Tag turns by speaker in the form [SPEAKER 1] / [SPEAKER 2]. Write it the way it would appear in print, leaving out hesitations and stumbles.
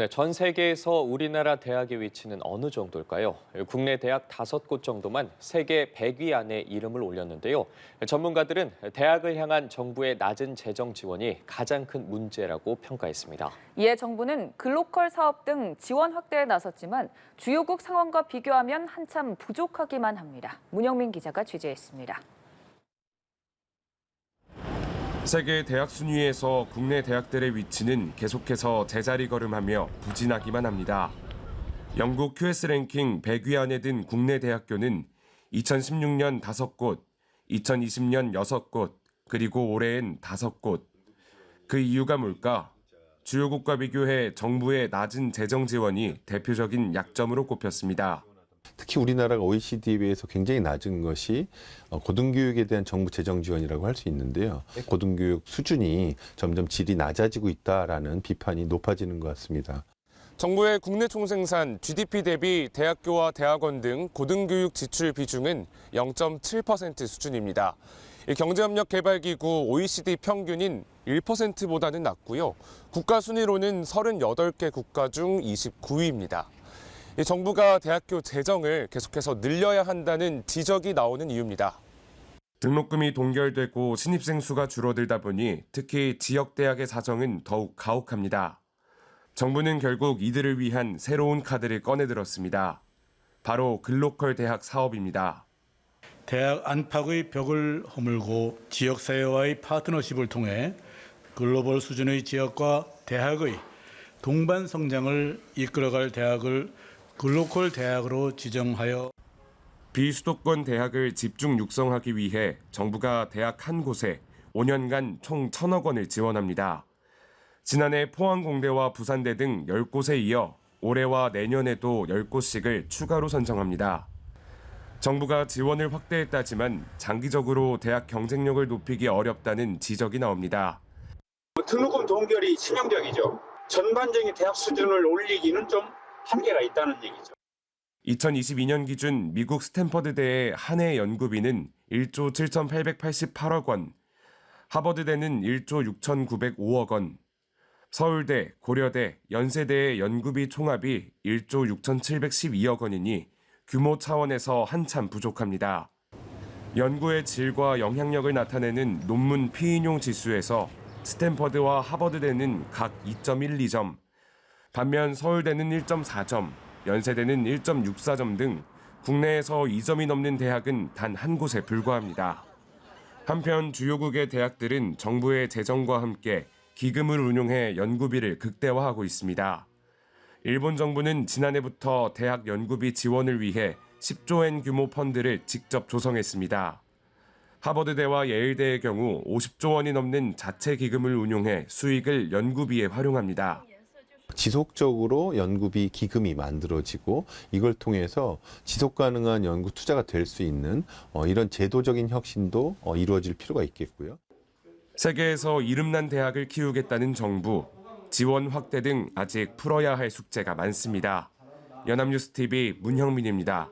[SPEAKER 1] 네, 전 세계에서 우리나라 대학의 위치는 어느 정도일까요? 국내 대학 5곳 정도만 세계 100위 안에 이름을 올렸는데요. 전문가들은 대학을 향한 정부의 낮은 재정 지원이 가장 큰 문제라고 평가했습니다.
[SPEAKER 2] 이에 정부는 글로컬 사업 등 지원 확대에 나섰지만 주요국 상황과 비교하면 한참 부족하기만 합니다. 문영민 기자가 취재했습니다.
[SPEAKER 3] 세계 대학 순위에서 국내 대학들의 위치는 계속해서 제자리걸음하며 부진하기만 합니다. 영국 QS 랭킹 100위 안에 든 국내 대학교는 2016년 5곳, 2020년 6곳, 그리고 올해엔 5곳. 그 이유가 뭘까? 주요국과 비교해 정부의 낮은 재정 지원이 대표적인 약점으로 꼽혔습니다.
[SPEAKER 4] 특히 우리나라가 OECD에 비해서 굉장히 낮은 것이 고등교육에 대한 정부 재정 지원이라고 할 수 있는데요. 고등교육 수준이 점점 질이 낮아지고 있다라는 비판이 높아지는 것 같습니다.
[SPEAKER 3] 정부의 국내 총생산 GDP 대비 대학교와 대학원 등 고등교육 지출 비중은 0.7% 수준입니다. 경제협력개발기구 OECD 평균인 1%보다는 낮고요. 국가 순위로는 38개 국가 중 29위입니다. 정부가 대학교 재정을 계속해서 늘려야 한다는 지적이 나오는 이유입니다. 등록금이 동결되고 신입생 수가 줄어들다 보니 특히 지역대학의 사정은 더욱 가혹합니다. 정부는 결국 이들을 위한 새로운 카드를 꺼내들었습니다. 바로 글로컬 대학 사업입니다.
[SPEAKER 5] 대학 안팎의 벽을 허물고 지역사회와의 파트너십을 통해 글로벌 수준의 지역과 대학의 동반 성장을 이끌어갈 대학을 글로컬 대학으로 지정하여
[SPEAKER 3] 비수도권 대학을 집중 육성하기 위해 정부가 대학 한 곳에 5년간 총 1,000억 원을 지원합니다. 지난해 포항공대와 부산대 등 10곳에 이어 올해와 내년에도 10곳씩을 추가로 선정합니다. 정부가 지원을 확대했다지만 장기적으로 대학 경쟁력을 높이기 어렵다는 지적이 나옵니다.
[SPEAKER 6] 등록금 동결이 치명적이죠. 전반적인 대학 수준을 올리기는 좀 한계가 있다는 얘기죠.
[SPEAKER 3] 2022년 기준 미국 스탠퍼드대의 한 해 연구비는 1조 7,888억 원, 하버드대는 1조 6,905억 원, 서울대, 고려대, 연세대의 연구비 총합이 1조 6,712억 원이니 규모 차원에서 한참 부족합니다. 연구의 질과 영향력을 나타내는 논문 피인용 지수에서 스탠퍼드와 하버드대는 각 2.12점, 반면 서울대는 1.4점, 연세대는 1.64점 등 국내에서 2점이 넘는 대학은 단 한 곳에 불과합니다. 한편 주요국의 대학들은 정부의 재정과 함께 기금을 운용해 연구비를 극대화하고 있습니다. 일본 정부는 지난해부터 대학 연구비 지원을 위해 10조엔 규모 펀드를 직접 조성했습니다. 하버드대와 예일대의 경우 50조 원이 넘는 자체 기금을 운용해 수익을 연구비에 활용합니다.
[SPEAKER 4] 지속적으로 연구비 기금이 만들어지고 이걸 통해서 지속 가능한 연구 투자가 될 수 있는 이런 제도적인 혁신도 이루어질 필요가 있겠고요.
[SPEAKER 3] 세계에서 이름난 대학을 키우겠다는 정부, 지원 확대 등 아직 풀어야 할 숙제가 많습니다. 연합뉴스TV 문형민입니다.